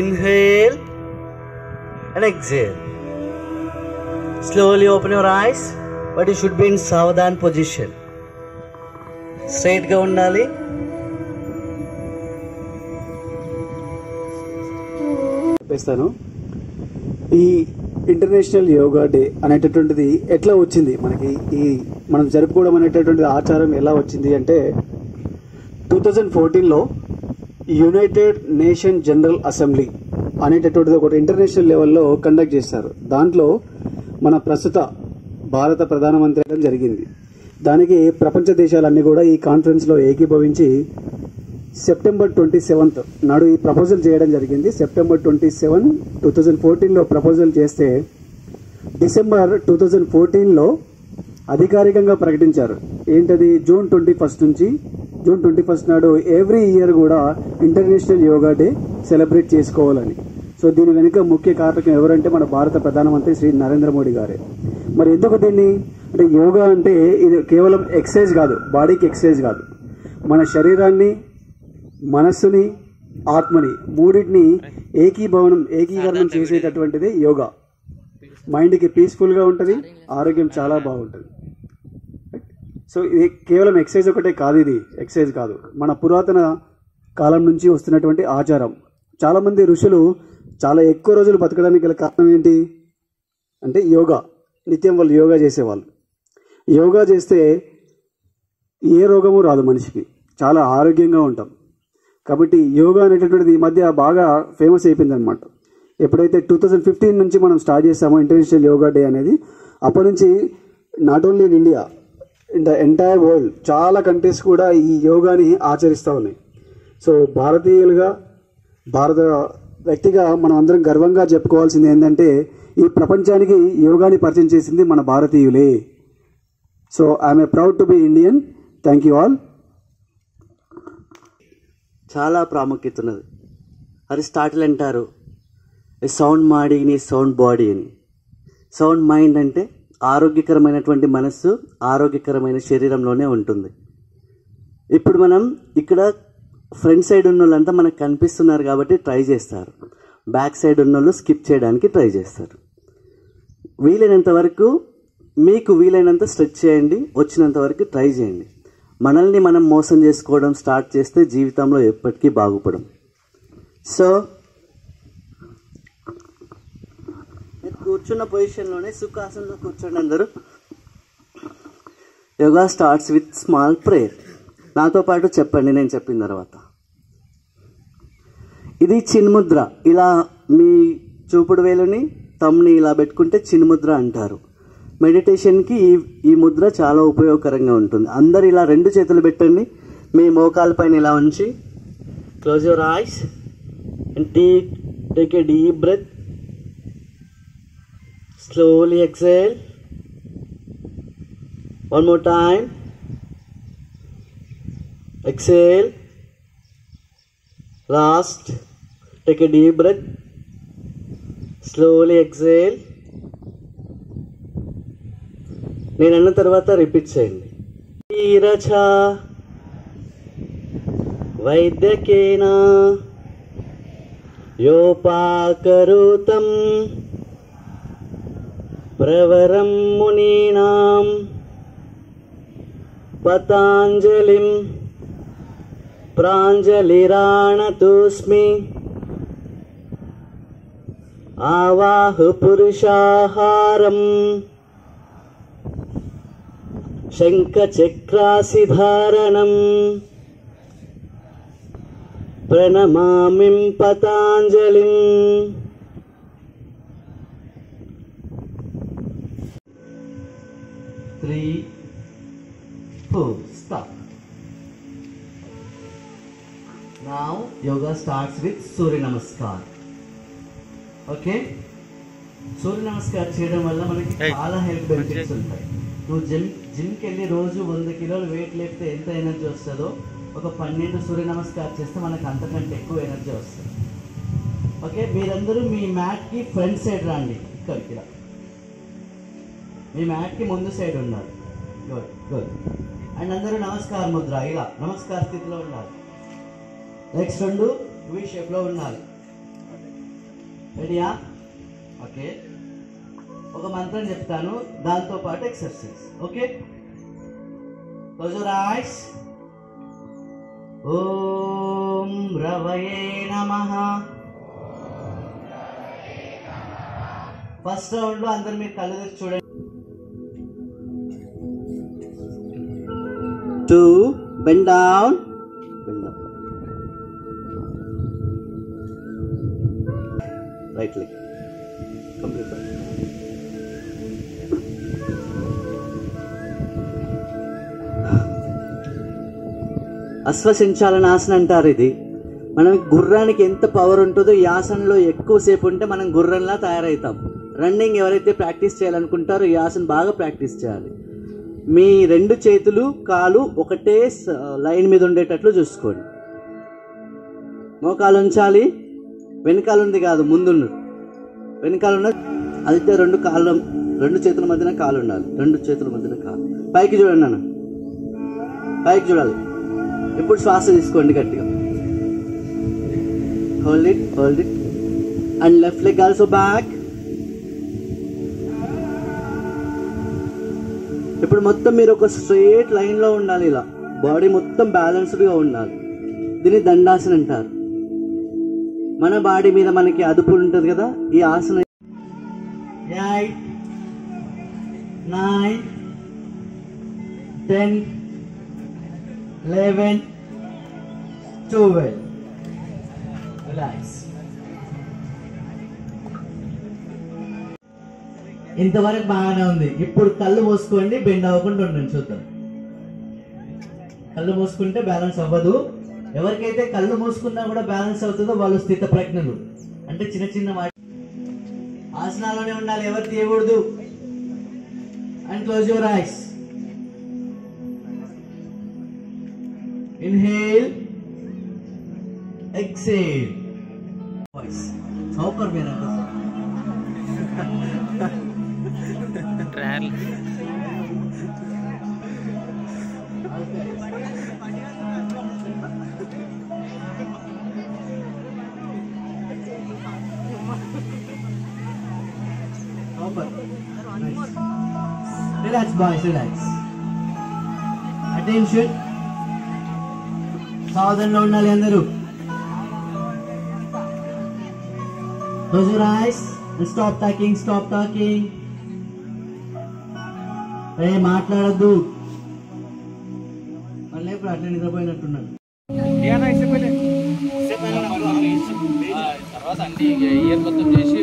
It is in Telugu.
Inhale and exhale. Slowly open your eyes, but you should be in Savadhan position. Straight ga undali. చెప్పేస్తాను. ఈ ఇంటర్నేషనల్ యోగా డే అనేటటువంటిది ఎట్లా వచ్చింది, మనకి ఈ మనం జరుపుకోవడం అనేటటువంటిది ఆచారం ఎలా వచ్చింది అంటే 2014లో యునైటెడ్ నేషన్ జనరల్ అసెంబ్లీ అనేటటువంటిది ఒకటి ఇంటర్నేషనల్ లెవెల్లో కండక్ట్ చేశారు. దాంట్లో మన ప్రస్తుత భారత ప్రధానమంత్రి అవ్వడం జరిగింది. దానికి ప్రపంచ దేశాలన్నీ కూడా ఈ కాన్ఫరెన్స్లో ఏకీభవించి సెప్టెంబర్ 27 నాడు ఈ ప్రపోజల్ చేయడం జరిగింది. సెప్టెంబర్ 27, 2014లో ప్రపోజల్ చేస్తే డిసెంబర్ 2014లో అధికారికంగా ప్రకటించారు. ఏంటది, జూన్ 21 నుంచి జూన్ 21 నాడు ఎవ్రీ ఇయర్ కూడా ఇంటర్నేషనల్ యోగా డే సెలబ్రేట్ చేసుకోవాలని. సో దీని వెనుక ముఖ్య కారకం ఎవరంటే మన భారత ప్రధానమంత్రి శ్రీ నరేంద్ర మోడీ గారే. మరి ఎందుకు దీన్ని అంటే యోగా అంటే ఇది కేవలం ఎక్సర్సైజ్ కాదు, బాడీకి ఎక్సర్సైజ్ కాదు, మన శరీరాన్ని, మనస్సుని, ఆత్మని మూడింటిని ఏకీకరణం చేసేటటువంటిది యోగా. మైండ్కి పీస్ఫుల్గా ఉంటుంది, ఆరోగ్యం చాలా బాగుంటుంది. సో ఇది కేవలం ఎక్సర్సైజ్ ఒకటే కాదు, ఇది ఎక్సర్సైజ్ కాదు, మన పురాతన కాలం నుంచి వస్తున్నటువంటి ఆచారం. చాలామంది ఋషులు చాలా ఎక్కువ రోజులు బతకడానికి గల కారణం ఏంటి అంటే యోగా. నిత్యం వాళ్ళు యోగా చేసేవాళ్ళు. యోగా చేస్తే ఏ రోగము రాదు, మనిషికి చాలా ఆరోగ్యంగా ఉంటాం. కాబట్టి యోగా అనేటటువంటిది ఈ మధ్య బాగా ఫేమస్ అయిపోయింది అనమాట. ఎప్పుడైతే 2015 నుంచి మనం స్టార్ట్ చేసామో ఇంటర్నేషనల్ యోగా డే అనేది, అప్పటి నుంచి not only in India, in the entire world చాలా కంట్రీస్ కూడా ఈ యోగాని ఆచరిస్తూ ఉన్నాయి. సో భారతీయులుగా, భారత వ్యక్తిగా మనం అందరం గర్వంగా చెప్పుకోవాల్సింది ఏంటంటే ఈ ప్రపంచానికి యోగాని పరిచయం చేసింది మన భారతీయులే. So I'm a proud to be Indian. Thank you all. చాలా ప్రాముఖ్యత ఉన్నది. అరిస్టాటిల్ అంటారు, ఏ సౌండ్ మాడీని సౌండ్ బాడీ అని. సౌండ్ మైండ్ అంటే ఆరోగ్యకరమైనటువంటి మనస్సు ఆరోగ్యకరమైన శరీరంలోనే ఉంటుంది. ఇప్పుడు మనం ఇక్కడ ఫ్రంట్ సైడ్ ఉన్న వాళ్ళంతా మనకు కనిపిస్తున్నారు కాబట్టి ట్రై చేస్తారు, బ్యాక్ సైడ్ ఉన్న వాళ్ళు స్కిప్ చేయడానికి ట్రై చేస్తారు. వీలైనంత వరకు మీకు వీలైనంత స్ట్రెచ్ చేయండి, వచ్చినంత వరకు ట్రై చేయండి. మనల్ని మనం మోసం చేసుకోవడం స్టార్ట్ చేస్తే జీవితంలో ఎప్పటికీ బాగుపడం. సో మీరు కూర్చున్న పొజిషన్లోనే సుఖాసనంలో కూర్చోండి అందరూ. Yoga starts with small prayer. నాతో పాటు చెప్పండి నేను చెప్పిన తర్వాత. ఇది చిన్ముద్ర. ఇలా మీ చూపుడు వేలుని తమ్ని ఇలా పెట్టుకుంటే చిన్ముద్ర అంటారు. మెడిటేషన్కి ఈ ముద్ర చాలా ఉపయోగకరంగా ఉంటుంది. అందరు ఇలా రెండు చేతులు పెట్టండి, మీ మోకాల పైన ఇలా ఉంచి close your eyes and take a deep breath. Slowly exhale. One more time. Exhale. Last. Take a deep breath. Slowly exhale. నేను అన్న తర్వాత రిపీట్ చేయండి. ఈరచ వైద్యకేన యోపాకరోతం ప్రవరం మునీనాం పతాంజలిం ప్రాంజలిరాణతోస్మి ఆవాహు పురుషాహారం శంఖచక్రాసిధారణం ప్రణమామిం పతాంజలిం. 3, 4 stop. Now yoga starts with Surya Namaskar. Okay? Surya Namaskar చేయడం వల్ల మనకి చాలా హెల్త్ బెనిఫిట్స్ ఉంటాయి. నువ్వు జిమ్కి వెళ్ళి రోజు 100 కిలోలు వెయిట్ లేపితే ఎంత ఎనర్జీ వస్తుందో ఒక 12 సూర్య నమస్కారం చేస్తే మనకు అంతకంటే ఎక్కువ ఎనర్జీ వస్తుంది. ఓకే, మీరందరూ మీ మ్యాట్కి ఫ్రంట్ సైడ్ రండి. ఇక్కడికి మీ మ్యాట్కి ముందు సైడ్ ఉన్నారు. Good good. అండ్ అందరూ నమస్కార ముద్ర, ఇలా నమస్కార స్థితిలో ఉండాలి. లెగ్స్ రెండు వి షేప్లో ఉండాలి. రెడీయా? ఓకే, ఒక మంత్రం చెప్తాను, దాంతో పాటు exercise. Okay, close your eyes. ఓం రవయే నమః. ఫస్ట్ రౌండ్ లో అందరు మీరు కళ్ళు తెరిచి చూడండి. 2 bend down, bend up, right leg complete. అశ్వసించాలనాసన అంటారు. ఇది మనం గుర్రానికి ఎంత పవర్ ఉంటుందో ఈ ఆసనలో ఎక్కువసేపు ఉంటే మనం గుర్రంలా తయారవుతాం. రన్నింగ్ ఎవరైతే ప్రాక్టీస్ చేయాలనుకుంటారో ఈ ఆసన బాగా ప్రాక్టీస్ చేయాలి. మీ 2 చేతులు కాలు ఒకటే లైన్ మీద ఉండేటట్లు చూసుకోండి. మోకాలు ఉంచాలి, వెనకాల ఉంది కాదు, ముందున్న వెనకాల ఉన్న అయితే 2 చేతుల మధ్యన కాలు ఉండాలి. 2 చేతుల మధ్యన కాలు. పైకి చూడండి నాన్న, పైకి చూడాలి. ఇప్పుడు శ్వాస తీసుకోండి గట్టిగా. Hold it and left leg also back. ఇప్పుడు మొత్తం మీరు ఒక స్ట్రైట్ లైన్ లో ఉండాలి. ఇలా బాడీ మొత్తం బ్యాలెన్స్డ్ గా ఉండాలి. దీన్ని దండాసన అంటారు. మన బాడీ మీద మనకి అదుపు ఉంటుంది కదా, ఈ ఆసన. 8 9 10 11 12. రిలాక్స్. ఇంతవరకు బాగానే ఉంది. ఇప్పుడు కళ్ళు మూసుకోండి, బెండ్ అవ్వకుండా ఉండండి. చూద్దాం. కళ్ళు మూసుకుంటే బ్యాలెన్స్ అవ్వదు. ఎవరికైతే కళ్ళు మూసుకున్నా కూడా బ్యాలెన్స్ అవుతుందో వాళ్ళు స్థిత ప్రజ్ఞలు. అంటే చిన్న చిన్న వాటి ఆసనాల్లోనే ఉండాలి, ఎవరు తీయకూడదు. And close your eyes. Inhale, exhale. Voice super మేరా. Trial relax boys, relax. Attention, సావధానంగా ఉండాలి అందరూ. Close your eyes and stop talking. మాట్లాడద్దు. మళ్ళీ ఇప్పుడు అట్లా నిద్రపోయినట్టున్నాడు. తర్వాత అన్ని ఇయర్ మొత్తం చేసి